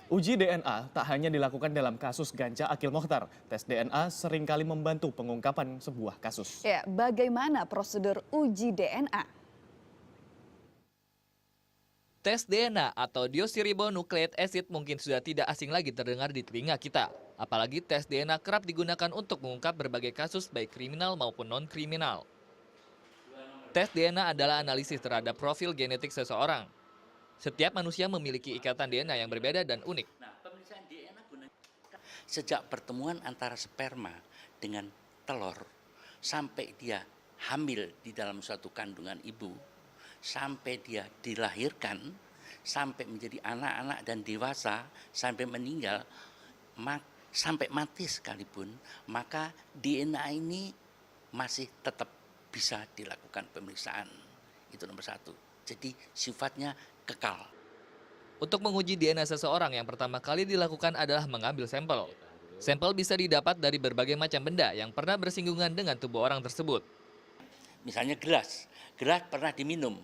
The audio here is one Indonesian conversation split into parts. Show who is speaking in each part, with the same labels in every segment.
Speaker 1: Uji DNA tak hanya dilakukan dalam kasus Ganja Akil Mokhtar. Tes DNA seringkali membantu pengungkapan sebuah kasus.
Speaker 2: Ya, bagaimana prosedur uji DNA?
Speaker 3: Tes DNA atau deoxyribonucleic acid mungkin sudah tidak asing lagi terdengar di telinga kita. Apalagi tes DNA kerap digunakan untuk mengungkap berbagai kasus baik kriminal maupun non-kriminal. Tes DNA adalah analisis terhadap profil genetik seseorang. Setiap manusia memiliki ikatan DNA yang berbeda dan unik.
Speaker 4: Sejak pertemuan antara sperma dengan telur sampai dia hamil di dalam suatu kandungan ibu, sampai dia dilahirkan, sampai menjadi anak-anak dan dewasa, sampai meninggal, sampai mati sekalipun, maka DNA ini masih tetap bisa dilakukan pemeriksaan. Itu nomor satu. Jadi sifatnya kekal.
Speaker 3: Untuk menguji DNA seseorang yang pertama kali dilakukan adalah mengambil sampel. Sampel bisa didapat dari berbagai macam benda yang pernah bersinggungan dengan tubuh orang tersebut.
Speaker 4: Misalnya gelas pernah diminum,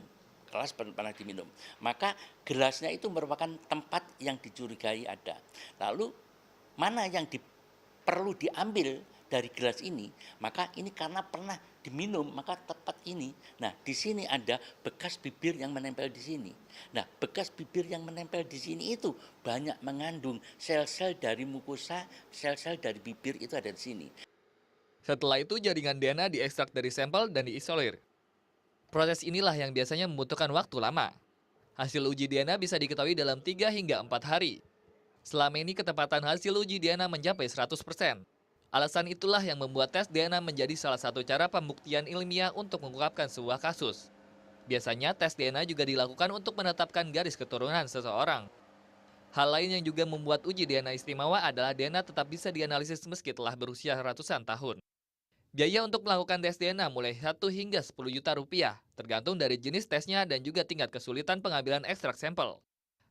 Speaker 4: maka gelasnya itu merupakan tempat yang dicurigai ada. Lalu mana yang perlu diambil dari gelas ini, maka ini karena pernah diminum, maka tepat ini. Nah, di sini ada bekas bibir yang menempel di sini. Nah, bekas bibir yang menempel di sini itu banyak mengandung sel-sel dari mukosa, sel-sel dari bibir itu ada di sini.
Speaker 3: Setelah itu jaringan DNA diekstrak dari sampel dan diisolir. Proses inilah yang biasanya membutuhkan waktu lama. Hasil uji DNA bisa diketahui dalam 3 hingga 4 hari. Selama ini ketepatan hasil uji DNA mencapai 100%. Alasan itulah yang membuat tes DNA menjadi salah satu cara pembuktian ilmiah untuk mengungkapkan sebuah kasus. Biasanya tes DNA juga dilakukan untuk menetapkan garis keturunan seseorang. Hal lain yang juga membuat uji DNA istimewa adalah DNA tetap bisa dianalisis meski telah berusia ratusan tahun. Biaya untuk melakukan tes DNA mulai 1 hingga 10 juta rupiah, tergantung dari jenis tesnya dan juga tingkat kesulitan pengambilan ekstrak sampel.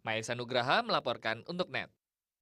Speaker 3: Maesa Nugraha melaporkan untuk NET.